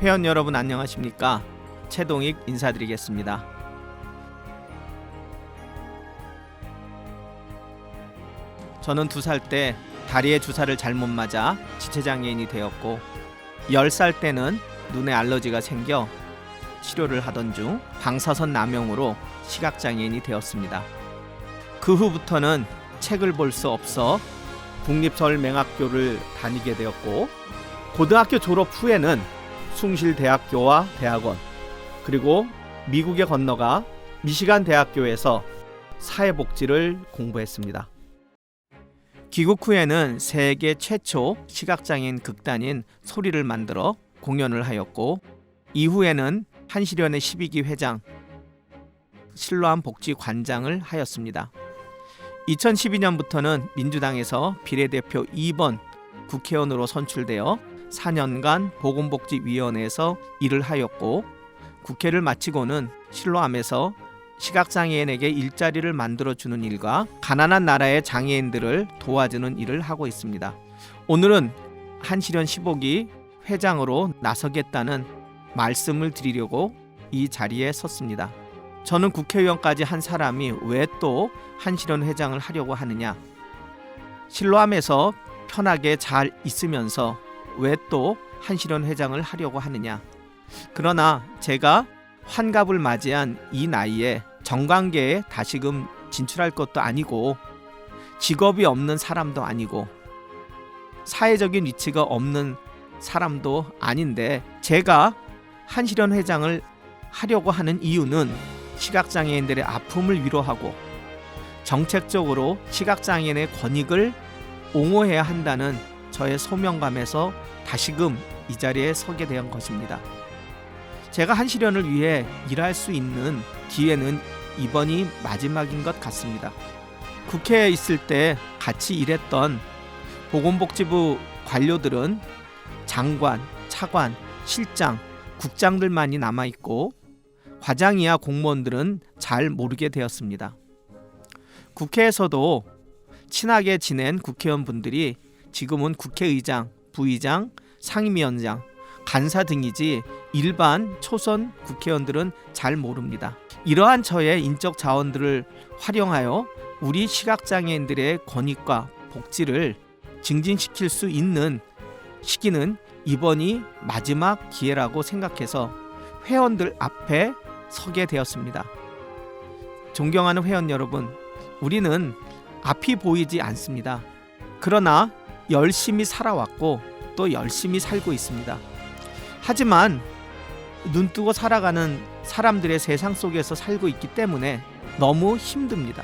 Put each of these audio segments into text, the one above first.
회원 여러분 안녕하십니까? 최동익 인사드리겠습니다. 저는 2살 때 다리에 주사를 잘못 맞아 지체장애인이 되었고 10살 때는 눈에 알러지가 생겨 치료를 하던 중 방사선 남용으로 시각장애인이 되었습니다. 그 후부터는 책을 볼 수 없어 국립서울맹학교를 다니게 되었고 고등학교 졸업 후에는 숭실대학교와 대학원 그리고 미국에 건너가 미시간 대학교에서 사회복지를 공부했습니다. 귀국 후에는 세계 최초 시각장애인 극단인 소리를 만들어 공연을 하였고 이후에는 한시련의 12기 회장, 실로암 복지관장을 하였습니다. 2012년부터는 민주당에서 비례대표 2번 국회의원으로 선출되어 4년간 보건복지위원회에서 일을 하였고 국회를 마치고는 실로암에서 시각장애인에게 일자리를 만들어주는 일과 가난한 나라의 장애인들을 도와주는 일을 하고 있습니다. 오늘은 한시련 15기 회장으로 나서겠다는 말씀을 드리려고 이 자리에 섰습니다. 저는 국회의원까지 한 사람이 왜 또 한시련 회장을 하려고 하느냐? 실로암에서 편하게 잘 있으면서 왜 또 한시련 회장을 하려고 하느냐? 그러나 제가 환갑을 맞이한 이 나이에 정관계에 다시금 진출할 것도 아니고 직업이 없는 사람도 아니고 사회적인 위치가 없는 사람도 아닌데 제가 한시련 회장을 하려고 하는 이유는 시각장애인들의 아픔을 위로하고 정책적으로 시각장애인의 권익을 옹호해야 한다는 저의 소명감에서 다시금 이 자리에 서게 된 것입니다. 제가 한시련을 위해 일할 수 있는 기회는 이번이 마지막인 것 같습니다. 국회에 있을 때 같이 일했던 보건복지부 관료들은 장관, 차관, 실장, 국장들만이 남아있고 과장 이하 공무원들은 잘 모르게 되었습니다. 국회에서도 친하게 지낸 국회의원분들이 지금은 국회의장, 부의장, 상임위원장, 간사 등이지 일반 초선 국회의원들은 잘 모릅니다. 이러한 저의 인적 자원들을 활용하여 우리 시각장애인들의 권익과 복지를 증진시킬 수 있는 시기는 이번이 마지막 기회라고 생각해서 회원들 앞에 서게 되었습니다. 존경하는 회원 여러분, 우리는 앞이 보이지 않습니다. 그러나 열심히 살아왔고 또 열심히 살고 있습니다. 하지만 눈뜨고 살아가는 사람들의 세상 속에서 살고 있기 때문에 너무 힘듭니다.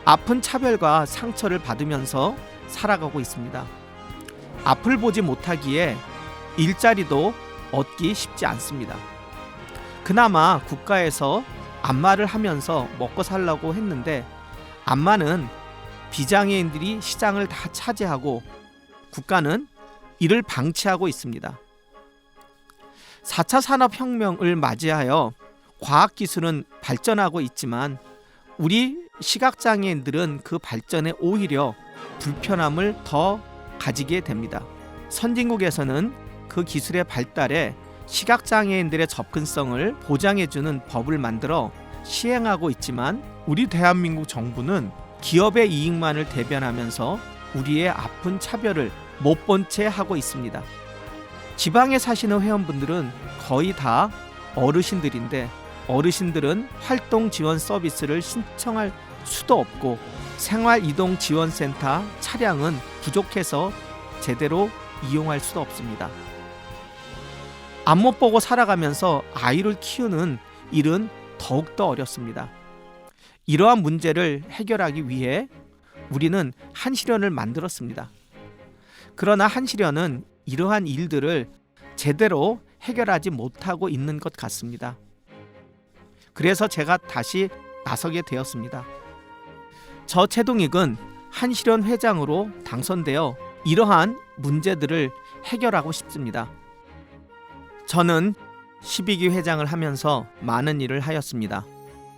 아픈 차별과 상처를 받으면서 살아가고 있습니다. 앞을 보지 못하기에 일자리도 얻기 쉽지 않습니다. 그나마 국가에서 안마를 하면서 먹고 살려고 했는데 안마는 비장애인들이 시장을 다 차지하고 국가는 이를 방치하고 있습니다. 4차 산업혁명을 맞이하여 과학기술은 발전하고 있지만 우리 시각장애인들은 그 발전에 오히려 불편함을 더 가지게 됩니다. 선진국에서는 그 기술의 발달에 시각장애인들의 접근성을 보장해주는 법을 만들어 시행하고 있지만 우리 대한민국 정부는 기업의 이익만을 대변하면서 우리의 아픈 차별을 못 본 채 하고 있습니다. 지방에 사시는 회원분들은 거의 다 어르신들인데 어르신들은 활동 지원 서비스를 신청할 수도 없고 생활이동지원센터 차량은 부족해서 제대로 이용할 수도 없습니다. 앞못 보고 살아가면서 아이를 키우는 일은 더욱더 어렵습니다. 이러한 문제를 해결하기 위해 우리는 한시련을 만들었습니다. 그러나 한시련은 이러한 일들을 제대로 해결하지 못하고 있는 것 같습니다. 그래서 제가 다시 나서게 되었습니다. 저 최동익은 한시련 회장으로 당선되어 이러한 문제들을 해결하고 싶습니다. 저는 12기 회장을 하면서 많은 일을 하였습니다.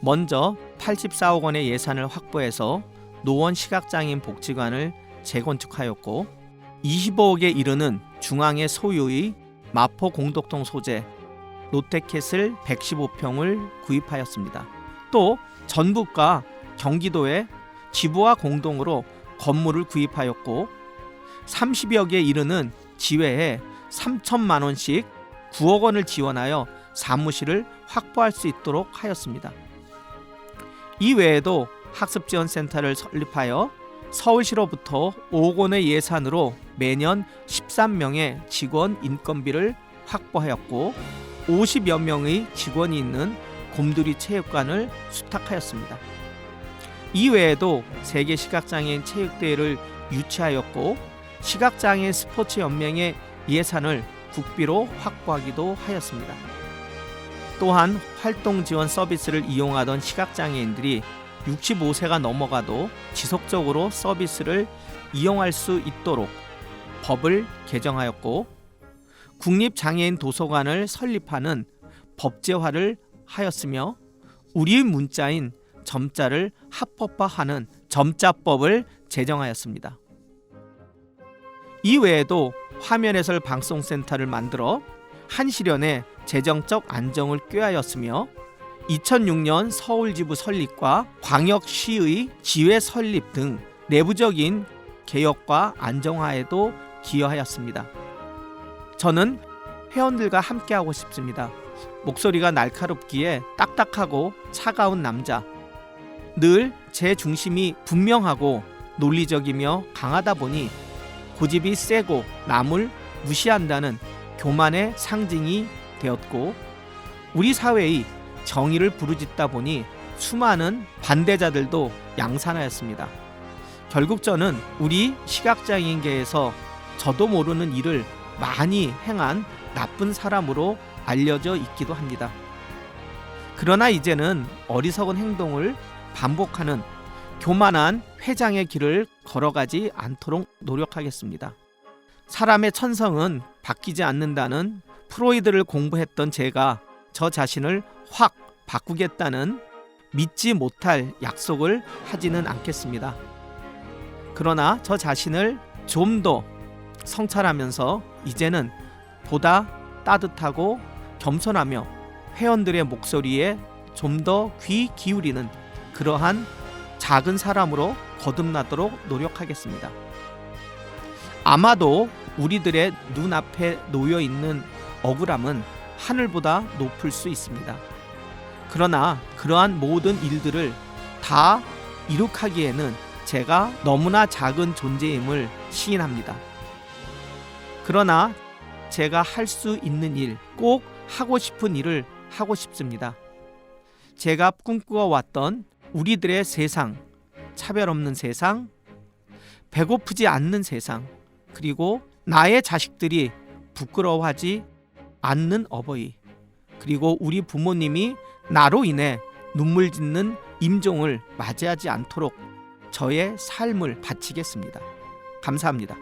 먼저 84억 원의 예산을 확보해서 노원 시각장애인 복지관을 재건축하였고 25억에 이르는 중앙의 소유의 마포 공덕동 소재 롯데캐슬 115평을 구입하였습니다. 또 전북과 경기도에 지부와 공동으로 건물을 구입하였고 30여 개 이르는 지회에 3천만 원씩 9억 원을 지원하여 사무실을 확보할 수 있도록 하였습니다. 이 외에도 학습지원센터를 설립하여 서울시로부터 5억 원의 예산으로 매년 13명의 직원 인건비를 확보하였고 50여 명의 직원이 있는 곰돌이 체육관을 수탁하였습니다. 이 외에도 세계 시각장애인 체육대회를 유치하였고 시각장애인 스포츠연맹의 예산을 국비로 확보하기도 하였습니다. 또한 활동지원 서비스를 이용하던 시각장애인들이 65세가 넘어가도 지속적으로 서비스를 이용할 수 있도록 법을 개정하였고 국립장애인 도서관을 설립하는 법제화를 하였으며 우리 문자인 점자를 합법화하는 점자법을 제정하였습니다. 이 외에도 화면 해설 방송센터를 만들어 한시련의 재정적 안정을 꾀하였으며 2006년 서울지부 설립과 광역시의 지회 설립 등 내부적인 개혁과 안정화에도 기여하였습니다. 저는 회원들과 함께하고 싶습니다. 목소리가 날카롭기에 딱딱하고 차가운 남자, 늘 제 중심이 분명하고 논리적이며 강하다 보니 고집이 세고 남을 무시한다는 교만의 상징이 되었고 우리 사회의 정의를 부르짖다 보니 수많은 반대자들도 양산하였습니다. 결국 저는 우리 시각장애인계에서 저도 모르는 일을 많이 행한 나쁜 사람으로 알려져 있기도 합니다. 그러나 이제는 어리석은 행동을 반복하는 교만한 회장의 길을 걸어가지 않도록 노력하겠습니다. 사람의 천성은 바뀌지 않는다는 프로이드를 공부했던 제가 저 자신을 확 바꾸겠다는 믿지 못할 약속을 하지는 않겠습니다. 그러나 저 자신을 좀 더 성찰하면서 이제는 보다 따뜻하고 겸손하며 회원들의 목소리에 좀 더 귀 기울이는 그러한 작은 사람으로 거듭나도록 노력하겠습니다. 아마도 우리들의 눈앞에 놓여 있는 억울함은 하늘보다 높을 수 있습니다. 그러나 그러한 모든 일들을 다 이룩하기에는 제가 너무나 작은 존재임을 시인합니다. 그러나 제가 할 수 있는 일, 꼭 하고 싶은 일을 하고 싶습니다. 제가 꿈꾸어왔던 우리들의 세상, 차별 없는 세상, 배고프지 않는 세상, 그리고 나의 자식들이 부끄러워하지 않는 어버이, 그리고 우리 부모님이 나로 인해 눈물 짓는 임종을 맞이하지 않도록 저의 삶을 바치겠습니다. 감사합니다.